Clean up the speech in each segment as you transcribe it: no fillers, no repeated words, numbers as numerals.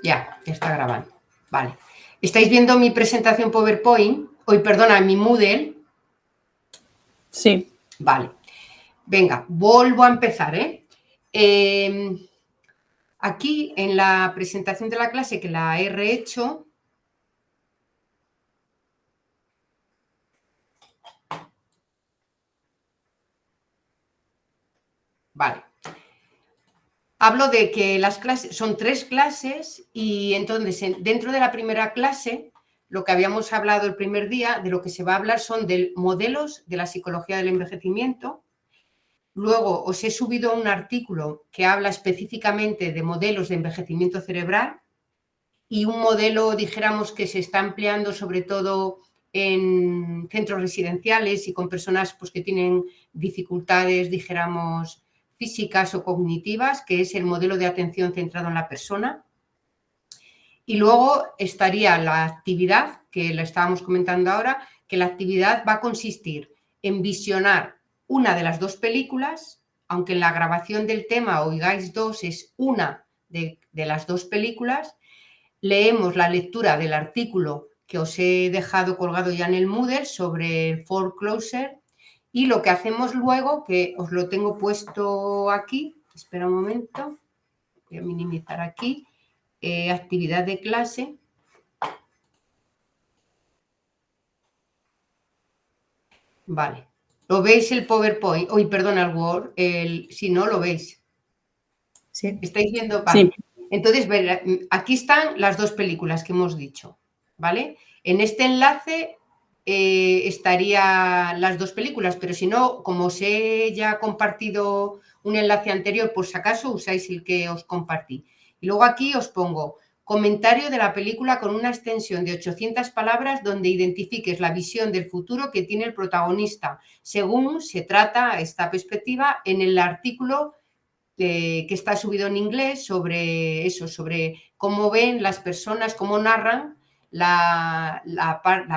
Ya está grabando. Vale. ¿Estáis viendo mi presentación PowerPoint? Hoy, perdona, mi Moodle. Sí. Vale. Venga, vuelvo a empezar, aquí en la presentación de la clase que la he rehecho, vale. Hablo de que las clases son 3 clases y entonces dentro de la primera clase, lo que habíamos hablado el primer día, de lo que se va a hablar son de modelos de la psicología del envejecimiento. Luego os he subido un artículo que habla específicamente de modelos de envejecimiento cerebral y un modelo, dijéramos, que se está empleando sobre todo en centros residenciales y con personas pues, que tienen dificultades, dijéramos, físicas o cognitivas, que es el modelo de atención centrado en la persona. Y luego estaría la actividad, que la estábamos comentando ahora, que la actividad va a consistir en visionar una de las 2 películas, aunque en la grabación del tema oigáis 2, es una de las 2 películas. Leemos la lectura del artículo que os he dejado colgado ya en el Moodle sobre foreclosure y lo que hacemos luego, que os lo tengo puesto aquí, espera un momento, voy a minimizar aquí, actividad de clase. Vale. ¿Lo veis el PowerPoint? Uy, perdón, el Word. Si no, lo veis. Sí. ¿Estáis viendo? Vale. Sí. Entonces, aquí están las 2 películas que hemos dicho, ¿vale? En este enlace estarían las 2 películas, pero si no, como os he ya compartido un enlace anterior, por si acaso usáis el que os compartí. Y luego aquí os pongo comentario de la película con una extensión de 800 palabras donde identifiques la visión del futuro que tiene el protagonista, según se trata esta perspectiva en el artículo que está subido en inglés sobre eso, sobre cómo ven las personas, cómo narran la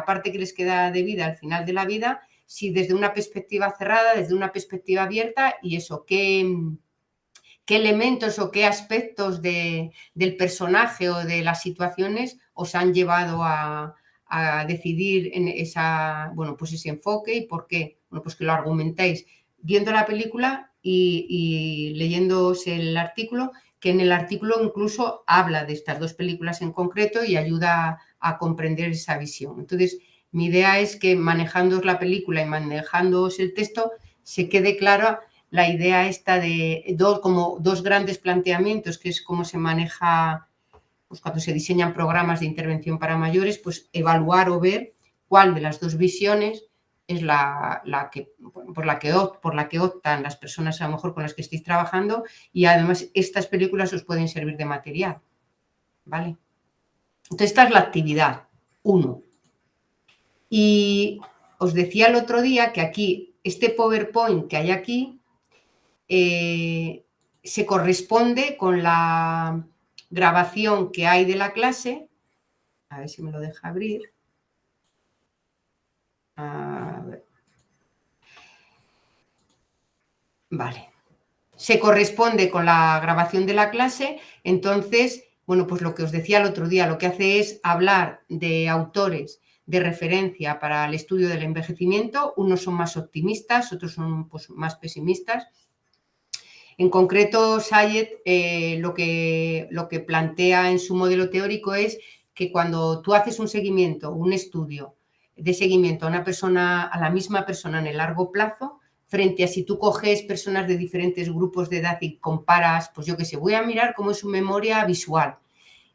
parte que les queda de vida al final de la vida, si desde una perspectiva cerrada, desde una perspectiva abierta y eso, qué elementos o qué aspectos del personaje o de las situaciones os han llevado a decidir en pues ese enfoque y por qué. Bueno, pues que lo argumentéis viendo la película y leyéndoos el artículo, que en el artículo incluso habla de estas 2 películas en concreto y ayuda a comprender esa visión. Entonces, mi idea es que manejándoos la película y manejándoos el texto se quede clara la idea esta de como 2 grandes planteamientos, que es cómo se maneja, pues cuando se diseñan programas de intervención para mayores, pues evaluar o ver cuál de las 2 visiones es por la que optan las personas a lo mejor con las que estéis trabajando y además estas películas os pueden servir de material, ¿vale? Entonces esta es la actividad 1. Y os decía el otro día que aquí, este PowerPoint que hay aquí, se corresponde con la grabación que hay de la clase. A ver si me lo deja abrir. A ver. Vale. Se corresponde con la grabación de la clase, entonces, bueno, pues lo que os decía el otro día, lo que hace es hablar de autores de referencia para el estudio del envejecimiento. Unos son más optimistas, otros son pues, más pesimistas. En concreto, Sayed lo que plantea en su modelo teórico es que cuando tú haces un seguimiento, un estudio de seguimiento a una persona, a la misma persona en el largo plazo, frente a si tú coges personas de diferentes grupos de edad y comparas, pues yo qué sé, voy a mirar cómo es su memoria visual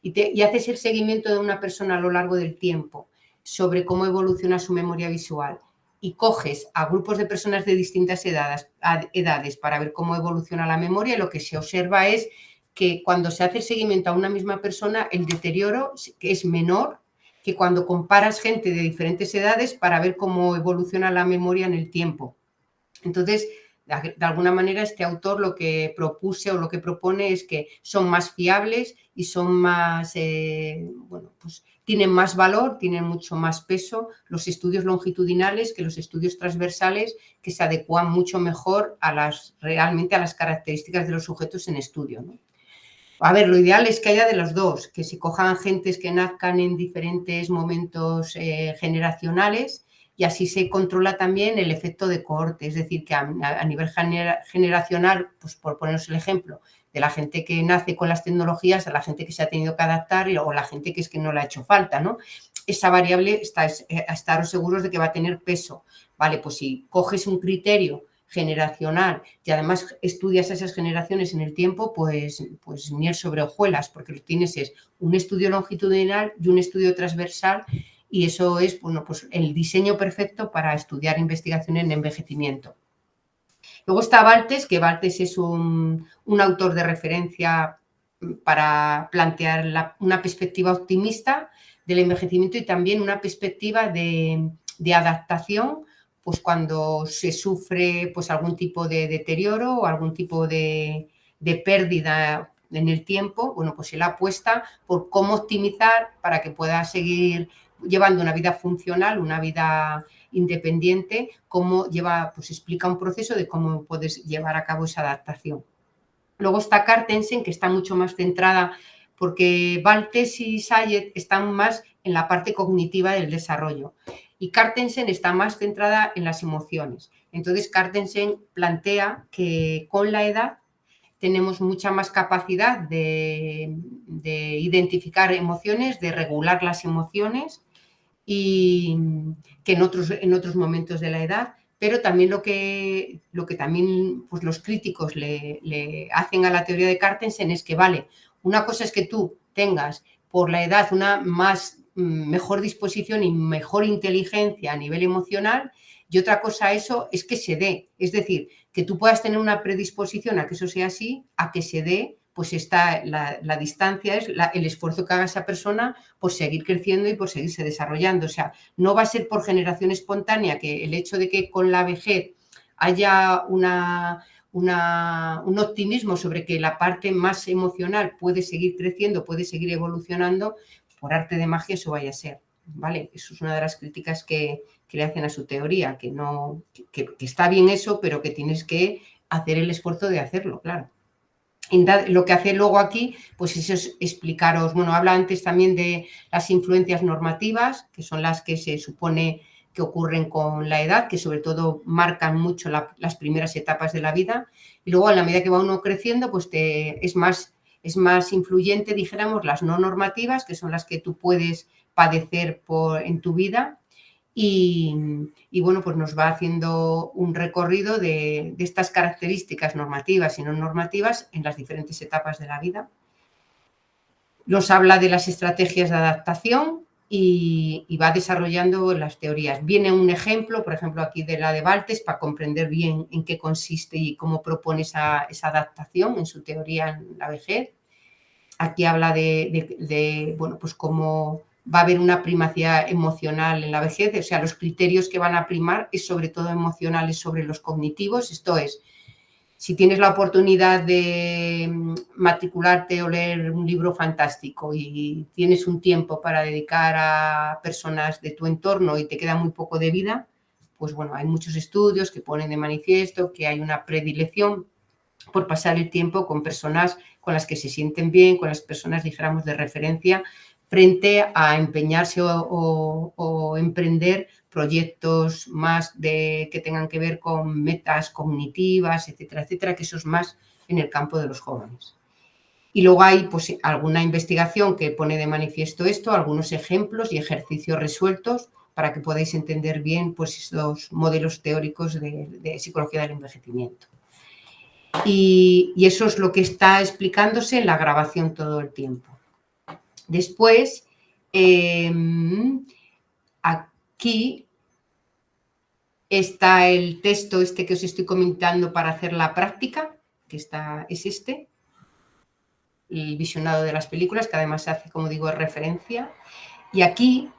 y haces el seguimiento de una persona a lo largo del tiempo sobre cómo evoluciona su memoria visual y coges a grupos de personas de distintas edades para ver cómo evoluciona la memoria, lo que se observa es que cuando se hace el seguimiento a una misma persona, el deterioro es menor que cuando comparas gente de diferentes edades para ver cómo evoluciona la memoria en el tiempo. Entonces, de alguna manera, este autor lo que propuse o lo que propone es que son más fiables y son más, pues tienen más valor, tienen mucho más peso los estudios longitudinales que los estudios transversales, que se adecuan mucho mejor realmente a las características de los sujetos en estudio, ¿no? A ver, lo ideal es que haya de los dos, que se cojan gentes que nazcan en diferentes momentos generacionales y así se controla también el efecto de cohorte, es decir, que a nivel generacional, pues por poneros el ejemplo, de la gente que nace con las tecnologías a la gente que se ha tenido que adaptar o la gente que es que no le ha hecho falta, ¿no? Esa variable, estaros seguros de que va a tener peso. Vale, pues si coges un criterio generacional y además estudias a esas generaciones en el tiempo, pues miel sobre hojuelas, porque lo que tienes es un estudio longitudinal y un estudio transversal y eso es, bueno, pues el diseño perfecto para estudiar investigación en envejecimiento. Luego está Baltes, que Baltes es un autor de referencia para plantear una perspectiva optimista del envejecimiento y también una perspectiva de adaptación, pues cuando se sufre pues algún tipo de deterioro o algún tipo de pérdida en el tiempo, bueno, pues él apuesta por cómo optimizar para que pueda seguir llevando una vida funcional, una vida independiente, cómo lleva, pues explica un proceso de cómo puedes llevar a cabo esa adaptación. Luego está Carstensen, que está mucho más centrada, porque Baltes y Sayed están más en la parte cognitiva del desarrollo y Carstensen está más centrada en las emociones. Entonces Carstensen plantea que con la edad tenemos mucha más capacidad de identificar emociones, de regular las emociones y que en otros momentos de la edad, pero también lo que también pues los críticos le hacen a la teoría de Carstensen es que, vale, una cosa es que tú tengas por la edad una mejor disposición y mejor inteligencia a nivel emocional y otra cosa eso es que se dé, es decir, que tú puedas tener una predisposición a que eso sea así, a que se dé, pues está la distancia, es el esfuerzo que haga esa persona por seguir creciendo y por seguirse desarrollando. O sea, no va a ser por generación espontánea que el hecho de que con la vejez haya un optimismo sobre que la parte más emocional puede seguir creciendo, puede seguir evolucionando, por arte de magia eso vaya a ser. ¿Vale? Eso es una de las críticas que le hacen a su teoría, que está bien eso, pero que tienes que hacer el esfuerzo de hacerlo, claro. Lo que hace luego aquí, pues eso es explicaros, bueno, habla antes también de las influencias normativas, que son las que se supone que ocurren con la edad, que sobre todo marcan mucho las primeras etapas de la vida, y luego a la medida que va uno creciendo, pues es más influyente, dijéramos, las no normativas, que son las que tú puedes padecer en tu vida, y bueno, pues nos va haciendo un recorrido de estas características normativas y no normativas en las diferentes etapas de la vida. Nos habla de las estrategias de adaptación y va desarrollando las teorías. Viene un ejemplo, por ejemplo, aquí de la de Baltes, para comprender bien en qué consiste y cómo propone esa adaptación en su teoría en la vejez. Aquí habla de bueno, pues cómo va a haber una primacía emocional en la vejez, o sea, los criterios que van a primar es sobre todo emocionales sobre los cognitivos, esto es, si tienes la oportunidad de matricularte o leer un libro fantástico y tienes un tiempo para dedicar a personas de tu entorno y te queda muy poco de vida, pues bueno, hay muchos estudios que ponen de manifiesto que hay una predilección por pasar el tiempo con personas con las que se sienten bien, con las personas, dijéramos, de referencia, frente a empeñarse o emprender proyectos más que tengan que ver con metas cognitivas, etcétera, etcétera, que eso es más en el campo de los jóvenes. Y luego hay pues, alguna investigación que pone de manifiesto esto, algunos ejemplos y ejercicios resueltos para que podáis entender bien pues, estos modelos teóricos de psicología del envejecimiento. Y eso es lo que está explicándose en la grabación todo el tiempo. Después, aquí está el texto que os estoy comentando para hacer la práctica, que es el visionado de las películas, que además hace, como digo, referencia. Y aquí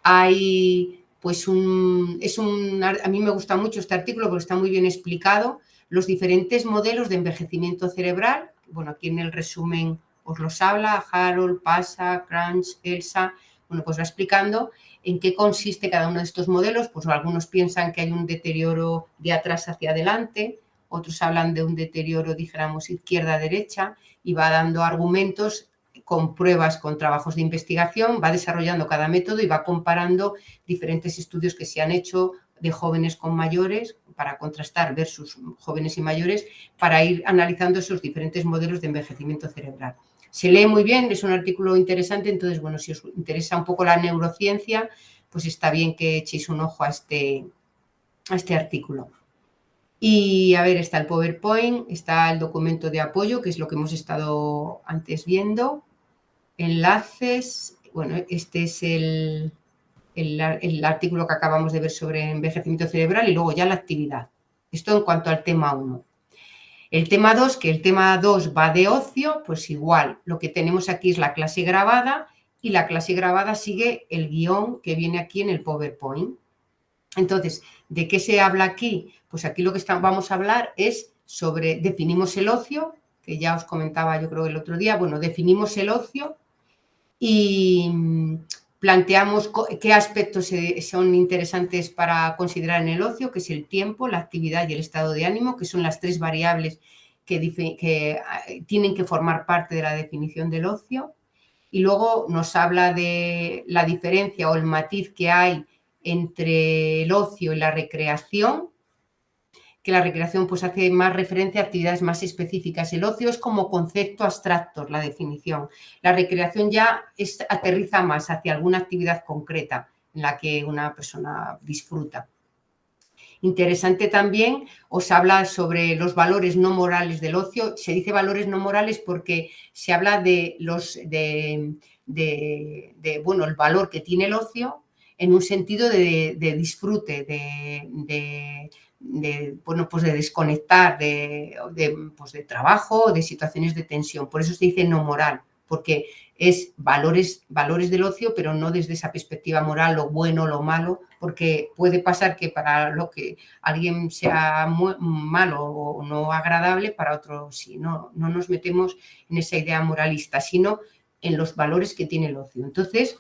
hay, pues, a mí me gusta mucho este artículo porque está muy bien explicado los diferentes modelos de envejecimiento cerebral. Bueno, aquí en el resumen os los habla Harold, Pasha, Crunch, Elsa. Bueno, pues va explicando en qué consiste cada uno de estos modelos. Pues algunos piensan que hay un deterioro de atrás hacia adelante, otros hablan de un deterioro, dijéramos, izquierda-derecha, y va dando argumentos con pruebas, con trabajos de investigación, va desarrollando cada método y va comparando diferentes estudios que se han hecho de jóvenes con mayores para contrastar versus jóvenes y mayores, para ir analizando esos diferentes modelos de envejecimiento cerebral. Se lee muy bien, es un artículo interesante, entonces, bueno, si os interesa un poco la neurociencia, pues está bien que echéis un ojo a este artículo. Y a ver, está el PowerPoint, está el documento de apoyo, que es lo que hemos estado antes viendo, enlaces, bueno, este es el artículo que acabamos de ver sobre envejecimiento cerebral y luego ya la actividad. Esto en cuanto al tema 1. El tema 2, que el tema 2 va de ocio, pues igual, lo que tenemos aquí es la clase grabada y la clase grabada sigue el guión que viene aquí en el PowerPoint. Entonces, ¿de qué se habla aquí? Pues aquí lo que vamos a hablar es sobre, definimos el ocio, que ya os comentaba yo creo el otro día, bueno, definimos el ocio y planteamos qué aspectos son interesantes para considerar en el ocio, que es el tiempo, la actividad y el estado de ánimo, que son las 3 variables que tienen que formar parte de la definición del ocio. Y luego nos habla de la diferencia o el matiz que hay entre el ocio y la recreación, que la recreación pues hace más referencia a actividades más específicas. El ocio es como concepto abstracto, la definición. La recreación ya aterriza más hacia alguna actividad concreta en la que una persona disfruta. Interesante también, os habla sobre los valores no morales del ocio. Se dice valores no morales porque se habla de bueno, el valor que tiene el ocio en un sentido de disfrute, bueno, pues de desconectar pues de trabajo, de situaciones de tensión. Por eso se dice no moral, porque es valores del ocio, pero no desde esa perspectiva moral, lo bueno, lo malo, porque puede pasar que para lo que alguien sea malo o no agradable, para otro sí. No nos metemos en esa idea moralista, sino en los valores que tiene el ocio. Entonces,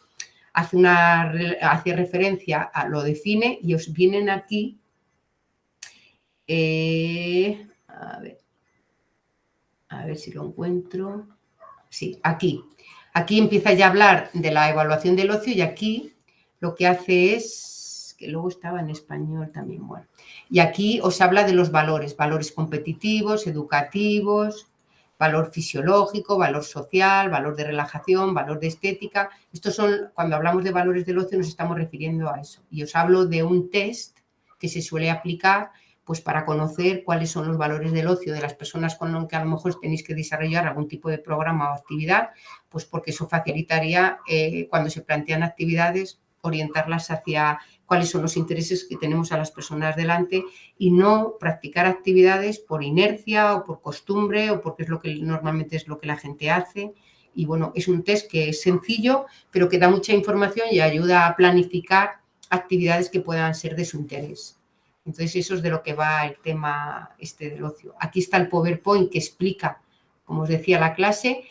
hace referencia a lo define y os vienen aquí, a ver si lo encuentro. Sí, aquí empieza ya a hablar de la evaluación del ocio y aquí lo que hace es, que luego estaba en español también, bueno, y aquí os habla de los valores competitivos, educativos, valor fisiológico, valor social, valor de relajación, valor de estética. Estos son, cuando hablamos de valores del ocio nos estamos refiriendo a eso. Y os hablo de un test que se suele aplicar pues para conocer cuáles son los valores del ocio de las personas con las que a lo mejor tenéis que desarrollar algún tipo de programa o actividad, pues porque eso facilitaría cuando se plantean actividades orientarlas hacia cuáles son los intereses que tenemos a las personas delante y no practicar actividades por inercia o por costumbre o porque es lo que normalmente es lo que la gente hace. Y bueno, es un test que es sencillo, pero que da mucha información y ayuda a planificar actividades que puedan ser de su interés. Entonces, eso es de lo que va el tema del ocio. Aquí está el PowerPoint que explica, como os decía, la clase.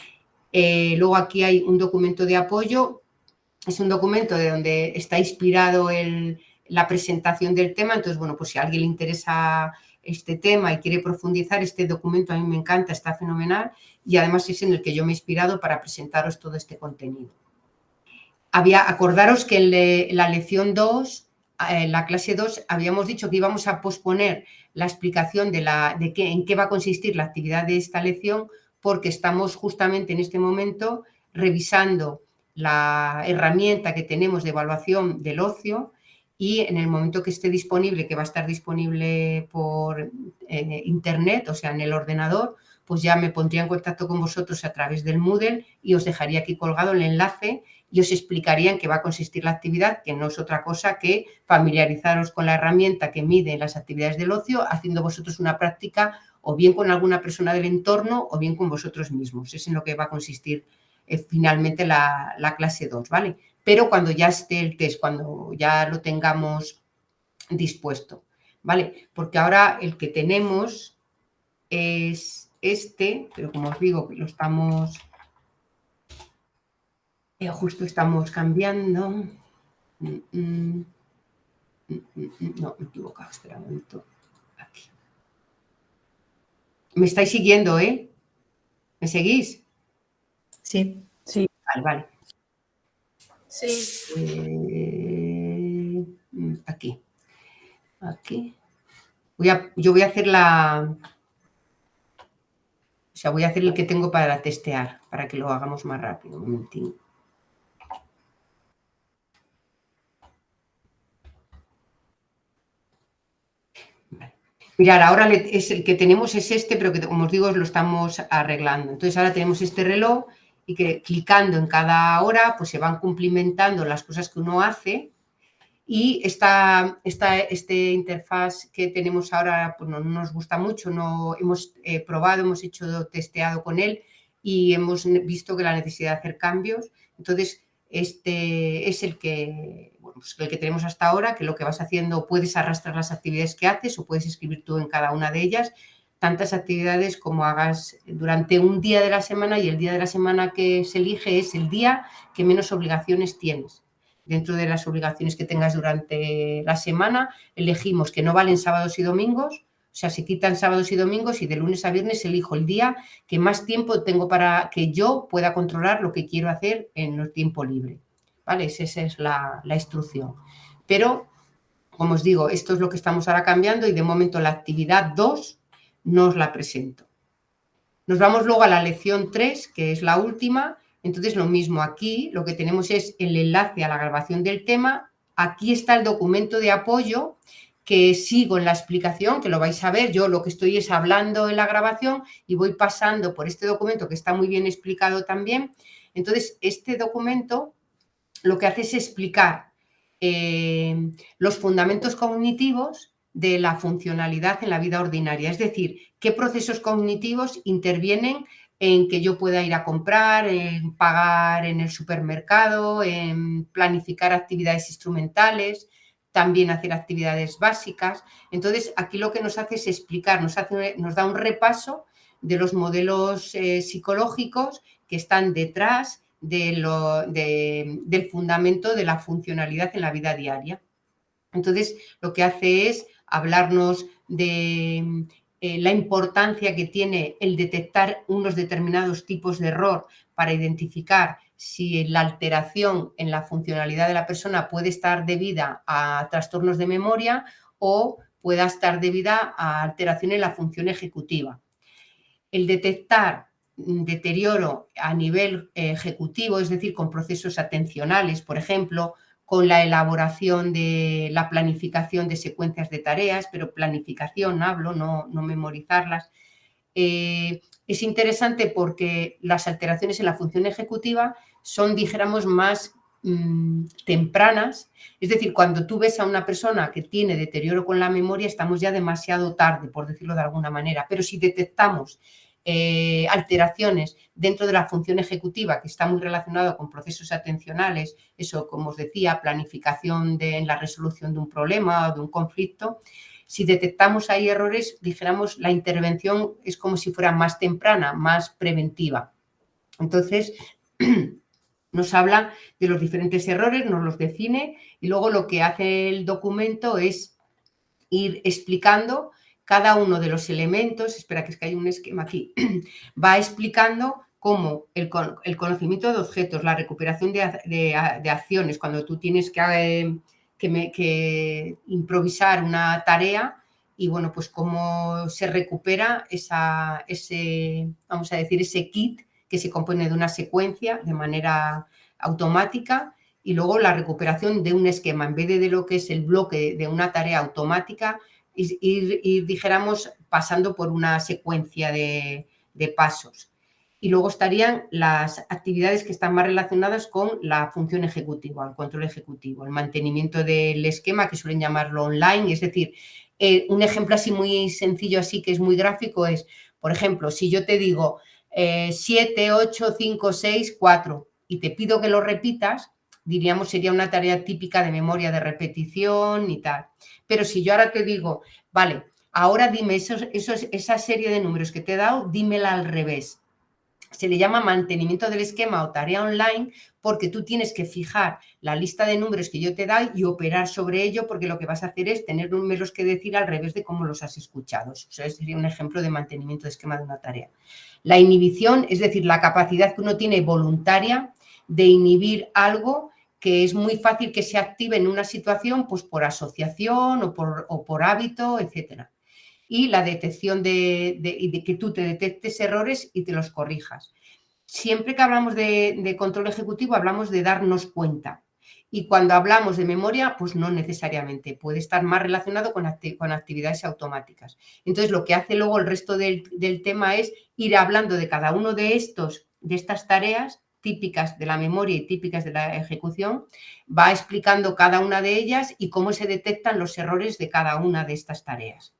Luego aquí hay un documento de apoyo. Es un documento de donde está inspirado la presentación del tema. Entonces, bueno, pues si a alguien le interesa este tema y quiere profundizar, este documento a mí me encanta, está fenomenal. Y además es en el que yo me he inspirado para presentaros todo este contenido. Acordaros que en la lección 2, en la clase 2, habíamos dicho que íbamos a posponer la explicación en qué va a consistir la actividad de esta lección, porque estamos justamente en este momento revisando la herramienta que tenemos de evaluación del ocio y en el momento que esté disponible, que va a estar disponible por internet, o sea, en el ordenador, pues ya me pondría en contacto con vosotros a través del Moodle y os dejaría aquí colgado el enlace y os explicaría en qué va a consistir la actividad, que no es otra cosa que familiarizaros con la herramienta que mide las actividades del ocio, haciendo vosotros una práctica o bien con alguna persona del entorno o bien con vosotros mismos. Es en lo que va a consistir finalmente la clase 2, ¿vale? Pero cuando ya esté el test, cuando ya lo tengamos dispuesto, ¿vale? Porque ahora el que tenemos es pero como os digo, lo estamos... justo estamos cambiando. No, me he equivocado, espera un momento. Aquí. Me estáis siguiendo, ¿eh? ¿Me seguís? Sí. Sí. Vale. Sí. Aquí. Yo voy a hacer voy a hacer el que tengo para testear, para que lo hagamos más rápido. Un momentín. Mirad, ahora el que tenemos es este, pero que como os digo, lo estamos arreglando. Entonces ahora tenemos este reloj y que clicando en cada hora, pues se van cumplimentando las cosas que uno hace. Y este interfaz que tenemos ahora pues no nos gusta mucho, no hemos probado, hemos testeado con él y hemos visto que la necesidad de hacer cambios. Entonces, este es el que tenemos hasta ahora, que lo que vas haciendo, puedes arrastrar las actividades que haces o puedes escribir tú en cada una de ellas, tantas actividades como hagas durante un día de la semana, y el día de la semana que se elige es el día que menos obligaciones tienes. Dentro de las obligaciones que tengas durante la semana, elegimos que no valen sábados y domingos, o sea, se quitan sábados y domingos y de lunes a viernes elijo el día que más tiempo tengo para que yo pueda controlar lo que quiero hacer en el tiempo libre. ¿Vale? Esa es la instrucción. Pero, como os digo, esto es lo que estamos ahora cambiando y de momento la actividad 2 no os la presento. Nos vamos luego a la lección 3, que es la última. Entonces, lo mismo aquí, lo que tenemos es el enlace a la grabación del tema. Aquí está el documento de apoyo que sigo en la explicación, que lo vais a ver. Yo lo que estoy es hablando en la grabación y voy pasando por este documento que está muy bien explicado también. Entonces, este documento lo que hace es explicar los fundamentos cognitivos de la funcionalidad en la vida ordinaria, es decir, qué procesos cognitivos intervienen en que yo pueda ir a comprar, en pagar en el supermercado, en planificar actividades instrumentales, también hacer actividades básicas. Entonces, aquí lo que nos hace es explicar, nos da un repaso de los modelos psicológicos que están detrás del fundamento de la funcionalidad en la vida diaria. Entonces, lo que hace es hablarnos de la importancia que tiene el detectar unos determinados tipos de error para identificar si la alteración en la funcionalidad de la persona puede estar debida a trastornos de memoria o pueda estar debida a alteración en la función ejecutiva. El detectar deterioro a nivel ejecutivo, es decir, con procesos atencionales, por ejemplo, con la elaboración de la planificación de secuencias de tareas, pero planificación hablo, no memorizarlas. Es interesante porque las alteraciones en la función ejecutiva son, dijéramos, más tempranas, es decir, cuando tú ves a una persona que tiene deterioro con la memoria, estamos ya demasiado tarde, por decirlo de alguna manera, pero si detectamos alteraciones dentro de la función ejecutiva, que está muy relacionado con procesos atencionales, eso, como os decía, planificación en la resolución de un problema o de un conflicto, si detectamos ahí errores, dijéramos, la intervención es como si fuera más temprana, más preventiva. Entonces, nos habla de los diferentes errores, nos los define y luego lo que hace el documento es ir explicando cada uno de los elementos. Espera, que es que hay un esquema aquí. Va explicando cómo el conocimiento de objetos, la recuperación de acciones, cuando tú tienes que improvisar una tarea y, bueno, pues cómo se recupera vamos a decir, ese kit que se compone de una secuencia de manera automática, y luego la recuperación de un esquema, en vez de lo que es el bloque de una tarea automática, ir dijéramos, pasando por una secuencia de pasos. Y luego estarían las actividades que están más relacionadas con la función ejecutiva, el control ejecutivo, el mantenimiento del esquema, que suelen llamarlo online. Es decir, un ejemplo así muy sencillo, así que es muy gráfico, es, por ejemplo, si yo te digo 7, 8, 5, 6, 4 y te pido que lo repitas, diríamos, sería una tarea típica de memoria de repetición y tal. Pero si yo ahora te digo, vale, ahora dime esa serie de números que te he dado, dímela al revés. se le llama mantenimiento del esquema o tarea online, porque tú tienes que fijar la lista de números que yo te doy y operar sobre ello, porque lo que vas a hacer es tener números que decir al revés de cómo los has escuchado. Eso sería un ejemplo de mantenimiento de esquema de una tarea. La inhibición, es decir, la capacidad que uno tiene voluntaria de inhibir algo que es muy fácil que se active en una situación, pues por asociación o por hábito, etcétera. Y la detección de que tú te detectes errores y te los corrijas. Siempre que hablamos de control ejecutivo, hablamos de darnos cuenta. Y cuando hablamos de memoria, pues no necesariamente. Puede estar más relacionado con actividades automáticas. Entonces, lo que hace luego el resto del tema es ir hablando de cada uno de estas tareas típicas de la memoria y típicas de la ejecución, va explicando cada una de ellas y cómo se detectan los errores de cada una de estas tareas.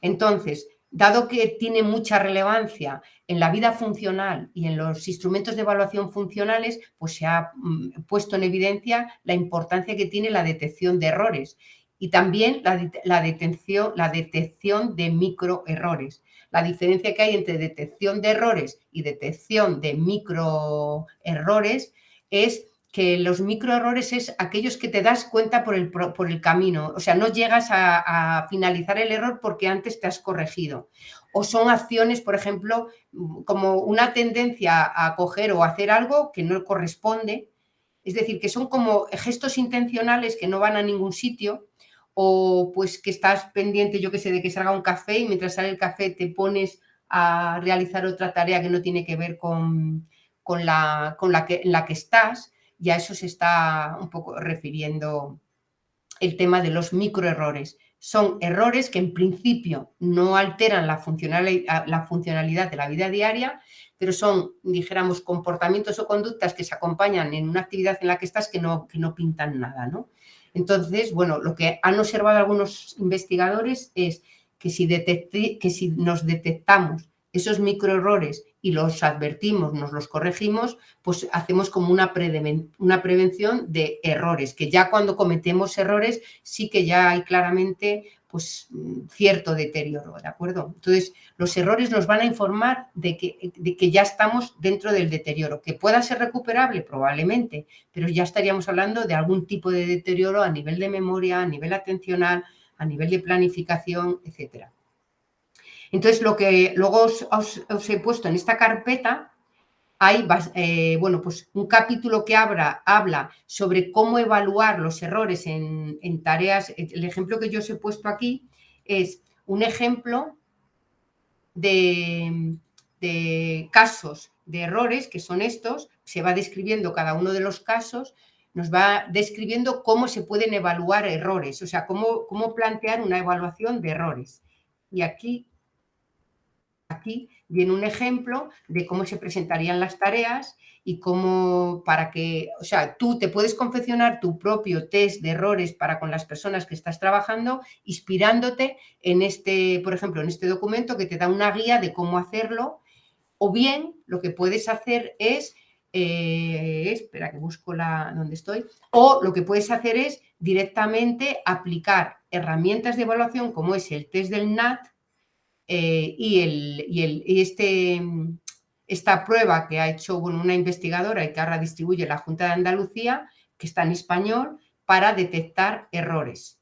Entonces, dado que tiene mucha relevancia en la vida funcional y en los instrumentos de evaluación funcionales, pues se ha puesto en evidencia la importancia que tiene la detección de errores y también la detección de microerrores. La diferencia que hay entre detección de errores y detección de microerrores es que los microerrores es aquellos que te das cuenta por el camino, o sea, no llegas a finalizar el error porque antes te has corregido. O son acciones, por ejemplo, como una tendencia a coger o hacer algo que no corresponde, es decir, que son como gestos intencionales que no van a ningún sitio, o pues que estás pendiente, yo qué sé, de que salga un café y mientras sale el café te pones a realizar otra tarea que no tiene que ver con la que estás. Y a eso se está un poco refiriendo el tema de los microerrores. Son errores que en principio no alteran la funcionalidad de la vida diaria, pero son, dijéramos, comportamientos o conductas que se acompañan en una actividad en la que estás que no pintan nada, ¿no? Entonces, bueno, lo que han observado algunos investigadores es que si nos detectamos esos microerrores y los advertimos, nos los corregimos, pues hacemos como una prevención de errores, que ya cuando cometemos errores sí que ya hay claramente pues cierto deterioro, ¿de acuerdo? Entonces, los errores nos van a informar de que ya estamos dentro del deterioro, que pueda ser recuperable probablemente, pero ya estaríamos hablando de algún tipo de deterioro a nivel de memoria, a nivel atencional, a nivel de planificación, etcétera. Entonces, lo que luego os he puesto en esta carpeta, hay bueno, pues un capítulo que habla sobre cómo evaluar los errores en tareas. El ejemplo que yo os he puesto aquí es un ejemplo de casos de errores, que son estos. Se va describiendo cada uno de los casos, nos va describiendo cómo se pueden evaluar errores, o sea, cómo plantear una evaluación de errores. Y aquí viene un ejemplo de cómo se presentarían las tareas y cómo, o sea, tú te puedes confeccionar tu propio test de errores para con las personas que estás trabajando, inspirándote en por ejemplo, en este documento que te da una guía de cómo hacerlo, o bien lo que puedes hacer es, espera que busco donde estoy, o lo que puedes hacer es directamente aplicar herramientas de evaluación como es el test del NAT, esta prueba que ha hecho una investigadora y que ahora distribuye la Junta de Andalucía, que está en español, para detectar errores,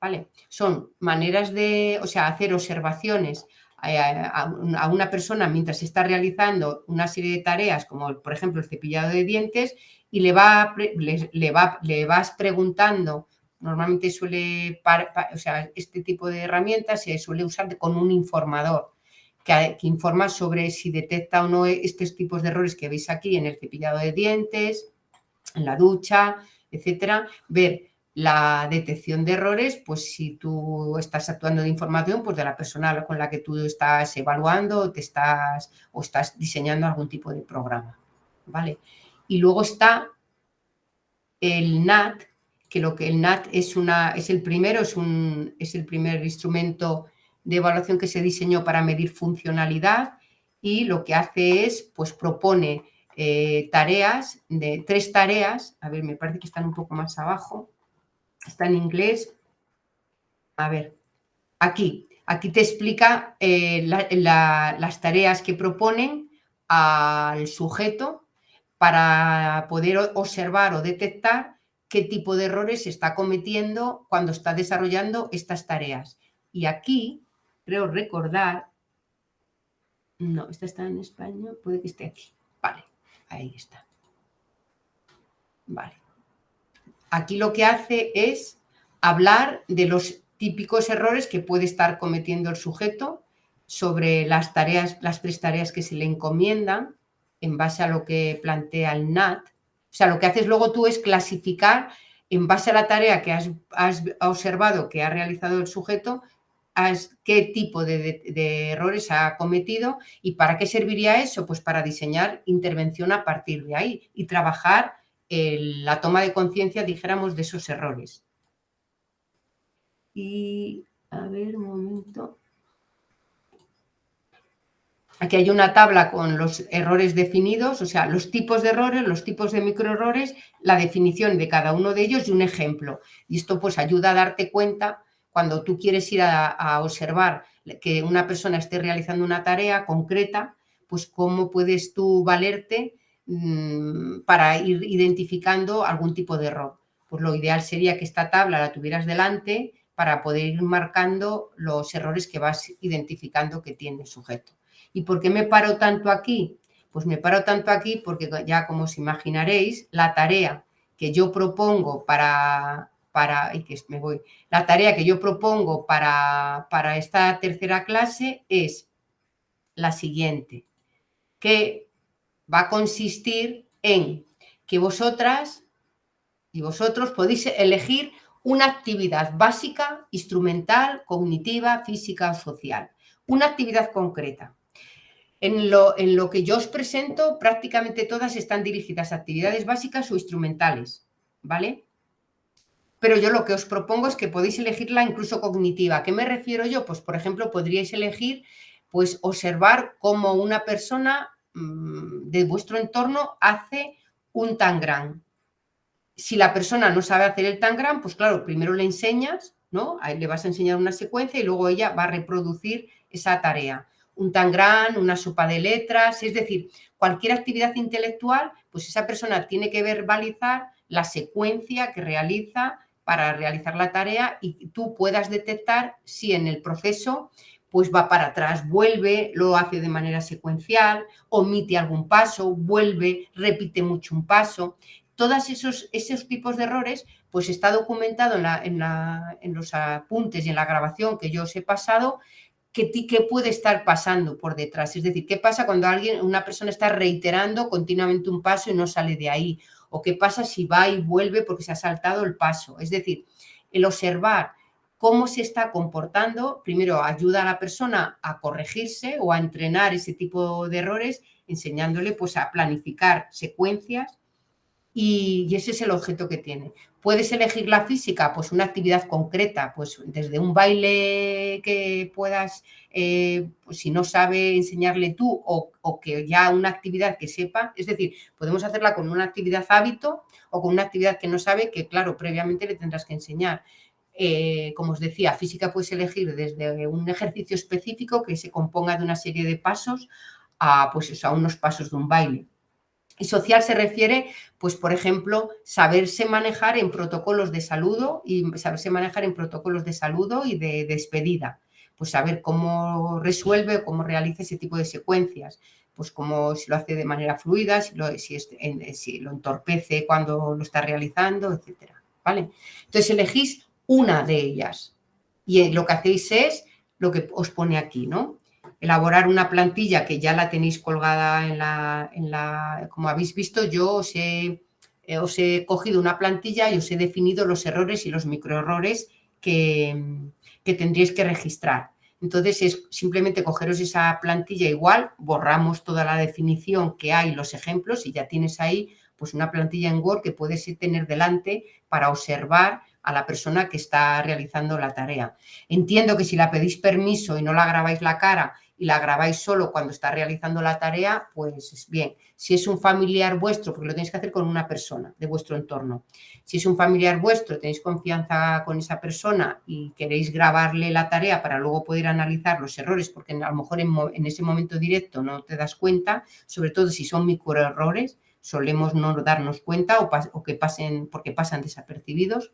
¿vale? Son maneras de, o sea, hacer observaciones a una persona mientras está realizando una serie de tareas, como por ejemplo el cepillado de dientes, y le vas preguntando. Normalmente o sea, este tipo de herramientas se suele usar con un informador que informa sobre si detecta o no estos tipos de errores que veis aquí en el cepillado de dientes, en la ducha, etcétera. Ver la detección de errores, pues si tú estás actuando de información, pues de la persona con la que tú estás evaluando o estás diseñando algún tipo de programa, ¿vale? Y luego está el NAT, que el NAT es el primer instrumento de evaluación que se diseñó para medir funcionalidad, y lo que hace es, pues propone tareas, 3 tareas, a ver, me parece que están un poco más abajo, está en inglés, a ver, aquí te explica las tareas que proponen al sujeto para poder observar o detectar qué tipo de errores está cometiendo cuando está desarrollando estas tareas. Y aquí, creo recordar, no, esta está en español, puede que esté aquí. Vale, ahí está. Vale. Aquí lo que hace es hablar de los típicos errores que puede estar cometiendo el sujeto sobre las tareas, las 3 tareas que se le encomiendan en base a lo que plantea el NAT. O sea, lo que haces luego tú es clasificar en base a la tarea que has observado que ha realizado el sujeto, qué tipo de errores ha cometido y para qué serviría eso, pues para diseñar intervención a partir de ahí y trabajar la toma de conciencia, dijéramos, de esos errores. Y, a ver, un momento. Aquí hay una tabla con los errores definidos, o sea, los tipos de errores, los tipos de microerrores, la definición de cada uno de ellos y un ejemplo. Y esto pues ayuda a darte cuenta cuando tú quieres ir a observar que una persona esté realizando una tarea concreta, pues cómo puedes tú valerte para ir identificando algún tipo de error. Pues lo ideal sería que esta tabla la tuvieras delante para poder ir marcando los errores que vas identificando que tiene el sujeto. ¿Y por qué me paro tanto aquí? Pues me paro tanto aquí porque ya como os imaginaréis, la tarea que yo propongo para esta tercera clase es la siguiente, que va a consistir en que vosotras y vosotros podéis elegir una actividad básica, instrumental, cognitiva, física o social. Una actividad concreta. En lo que yo os presento, prácticamente todas están dirigidas a actividades básicas o instrumentales, ¿vale? Pero yo lo que os propongo es que podéis elegirla incluso cognitiva. ¿A qué me refiero yo? Pues, por ejemplo, podríais elegir, pues, observar cómo una persona de vuestro entorno hace un tangram. Si la persona no sabe hacer el tangram, pues claro, primero le enseñas, ¿no? Ahí le vas a enseñar una secuencia y luego ella va a reproducir esa tarea. Un tangram, una sopa de letras, es decir, cualquier actividad intelectual, pues esa persona tiene que verbalizar la secuencia que realiza para realizar la tarea y tú puedas detectar si en el proceso pues va para atrás, vuelve, lo hace de manera secuencial, omite algún paso, vuelve, repite mucho un paso. Todos esos tipos de errores, pues está documentado en los apuntes y en la grabación que yo os he pasado, qué puede estar pasando por detrás. Es decir, qué pasa cuando una persona está reiterando continuamente un paso y no sale de ahí. O qué pasa si va y vuelve porque se ha saltado el paso. Es decir, el observar cómo se está comportando, primero ayuda a la persona a corregirse o a entrenar ese tipo de errores, enseñándole pues a planificar secuencias. Y ese es el objeto que tiene. ¿Puedes elegir la física? Pues una actividad concreta, pues desde un baile que puedas, pues si no sabe enseñarle tú o que ya una actividad que sepa, es decir, podemos hacerla con una actividad hábito o con una actividad que no sabe, que claro, previamente le tendrás que enseñar. Como os decía, física puedes elegir desde un ejercicio específico que se componga de una serie de pasos a, pues eso, a unos pasos de un baile. Y social se refiere, pues, por ejemplo, saberse manejar en protocolos de saludo y de despedida. Pues saber cómo resuelve o cómo realiza ese tipo de secuencias. Pues como si lo hace de manera fluida, si lo entorpece cuando lo está realizando, etcétera. ¿Vale? Entonces elegís una de ellas y lo que hacéis es lo que os pone aquí, ¿no? Elaborar una plantilla que ya la tenéis colgada como habéis visto, yo os he cogido una plantilla y os he definido los errores y los microerrores que tendríais que registrar. Entonces es simplemente cogeros esa plantilla igual, borramos toda la definición que hay, los ejemplos y ya tienes ahí pues una plantilla en Word que puedes tener delante para observar a la persona que está realizando la tarea. Entiendo que si la pedís permiso y no la grabáis la cara y la grabáis solo cuando está realizando la tarea, pues bien. Si es un familiar vuestro, porque lo tenéis que hacer con una persona de vuestro entorno, si es un familiar vuestro, tenéis confianza con esa persona y queréis grabarle la tarea para luego poder analizar los errores, porque a lo mejor en ese momento directo no te das cuenta, sobre todo si son microerrores, solemos no darnos cuenta o que pasen porque pasan desapercibidos.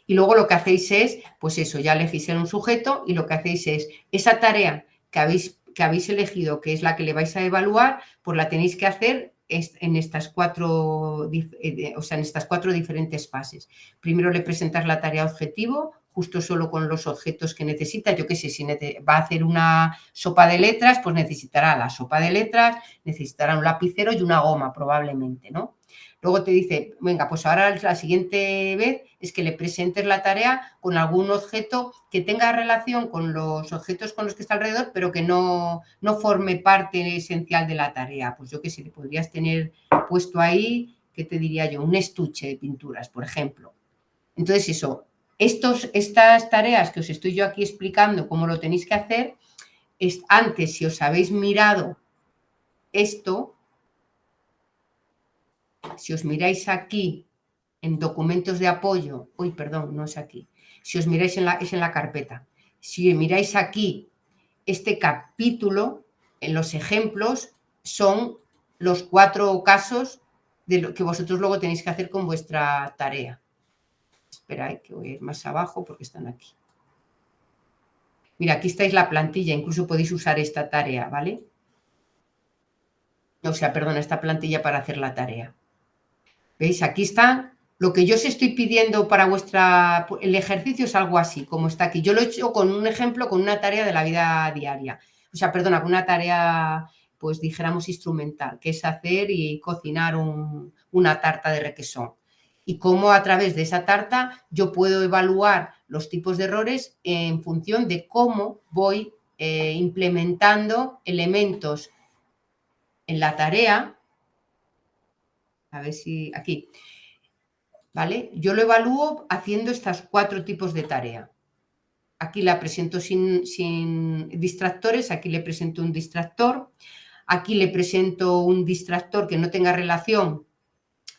Y luego lo que hacéis es, pues eso, ya elegís un sujeto y lo que hacéis es esa tarea que habéis elegido, que es la que le vais a evaluar, pues la tenéis que hacer en estas cuatro diferentes fases. Primero le presentas la tarea objetivo, justo solo con los objetos que necesita. Yo qué sé, si va a hacer una sopa de letras, pues necesitará la sopa de letras, necesitará un lapicero y una goma probablemente, ¿no? Luego te dice, venga, pues ahora la siguiente vez es que le presentes la tarea con algún objeto que tenga relación con los objetos con los que está alrededor, pero que no forme parte esencial de la tarea. Pues yo qué sé, le podrías tener puesto ahí, ¿qué te diría yo? Un estuche de pinturas, por ejemplo. Entonces eso, estas tareas que os estoy yo aquí explicando cómo lo tenéis que hacer, antes si os habéis mirado esto, si os miráis aquí en documentos de apoyo, no es aquí, si os miráis es en la carpeta, si miráis aquí este capítulo, en los ejemplos, son los 4 casos de lo que vosotros luego tenéis que hacer con vuestra tarea. Espera, que voy a ir más abajo porque están aquí. Mira, aquí estáis la plantilla, incluso podéis usar esta tarea, ¿vale? O sea, perdón, esta plantilla para hacer la tarea. ¿Veis? Aquí está lo que yo os estoy pidiendo para el ejercicio es algo así, como está aquí. Yo lo he hecho con un ejemplo, con una tarea de la vida diaria. O sea, perdona, con una tarea, pues dijéramos instrumental, que es hacer y cocinar una tarta de requesón. Y cómo a través de esa tarta yo puedo evaluar los tipos de errores en función de cómo voy implementando elementos en la tarea. A ver si aquí, ¿vale? Yo lo evalúo haciendo estos 4 tipos de tarea. Aquí la presento sin distractores, aquí le presento un distractor, aquí le presento un distractor que no tenga relación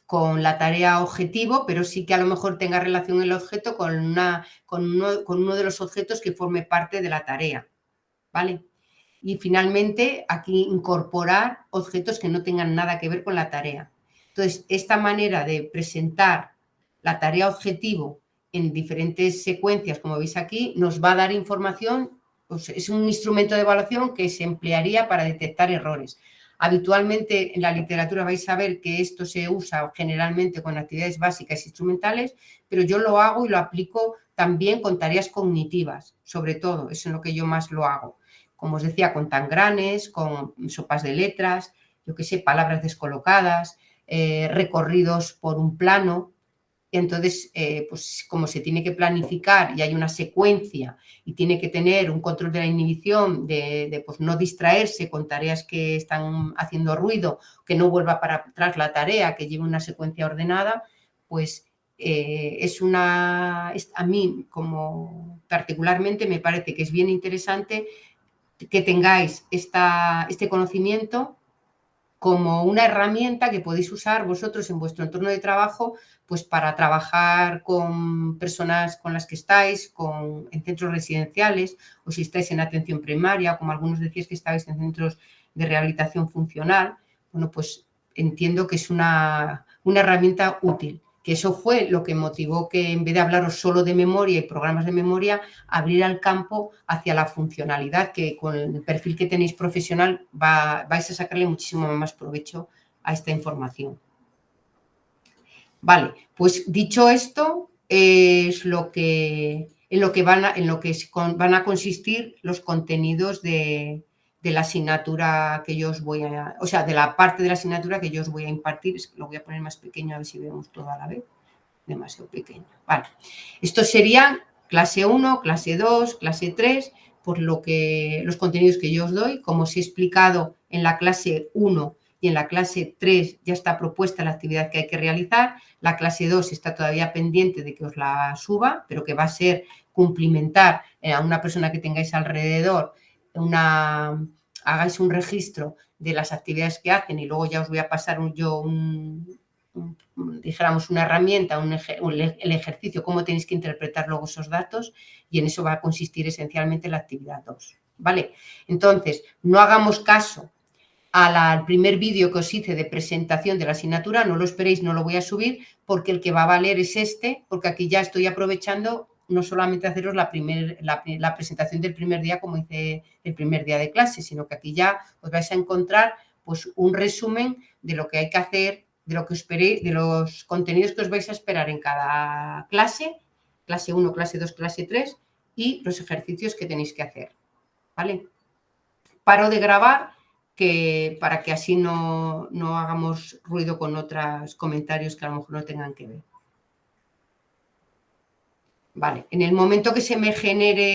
con la tarea objetivo, pero sí que a lo mejor tenga relación el objeto con uno de los objetos que forme parte de la tarea, ¿vale? Y finalmente aquí incorporar objetos que no tengan nada que ver con la tarea. Entonces, esta manera de presentar la tarea objetivo en diferentes secuencias, como veis aquí, nos va a dar información, pues es un instrumento de evaluación que se emplearía para detectar errores. Habitualmente en la literatura vais a ver que esto se usa generalmente con actividades básicas e instrumentales, pero yo lo hago y lo aplico también con tareas cognitivas, sobre todo, es en lo que yo más lo hago. Como os decía, con tangranes, con sopas de letras, yo qué sé, palabras descolocadas, recorridos por un plano. Y entonces, pues como se tiene que planificar y hay una secuencia y tiene que tener un control de la inhibición, de pues no distraerse con tareas que están haciendo ruido, que no vuelva para atrás la tarea, que lleve una secuencia ordenada, pues a mí como particularmente me parece que es bien interesante que tengáis este conocimiento como una herramienta que podéis usar vosotros en vuestro entorno de trabajo, pues para trabajar con personas con las que estáis, en centros residenciales, o si estáis en atención primaria, como algunos decís que estáis en centros de rehabilitación funcional. Bueno, pues entiendo que es una herramienta útil. Que eso fue lo que motivó que en vez de hablaros solo de memoria y programas de memoria, abrir el campo hacia la funcionalidad, que con el perfil que tenéis profesional vais a sacarle muchísimo más provecho a esta información. Vale, pues dicho esto, es en lo que van a consistir los contenidos de la asignatura que yo os voy a... O sea, de la parte de la asignatura que yo os voy a impartir. Es que lo voy a poner más pequeño, a ver si vemos todo a la vez. Demasiado pequeño. Vale. Estos serían clase 1, clase 2, clase 3, por los contenidos que yo os doy. Como os he explicado en la clase 1 y en la clase 3 ya está propuesta la actividad que hay que realizar. La clase 2 está todavía pendiente de que os la suba, pero que va a ser cumplimentar a una persona que tengáis alrededor hagáis un registro de las actividades que hacen y luego ya os voy a pasar dijéramos una herramienta, el ejercicio, cómo tenéis que interpretar luego esos datos, y en eso va a consistir esencialmente la actividad 2, ¿vale? Entonces, no hagamos caso al primer vídeo que os hice de presentación de la asignatura, no lo esperéis, no lo voy a subir, porque el que va a valer es este, porque aquí ya estoy aprovechando no solamente haceros la presentación del primer día como hice el primer día de clase, sino que aquí ya os vais a encontrar pues un resumen de lo que hay que hacer, de lo que esperéis, de los contenidos que os vais a esperar en cada clase 1, clase 2, clase 3, y los ejercicios que tenéis que hacer, ¿vale? Paro de grabar para que así no hagamos ruido con otros comentarios que a lo mejor no tengan que ver. Vale, en el momento que se me genere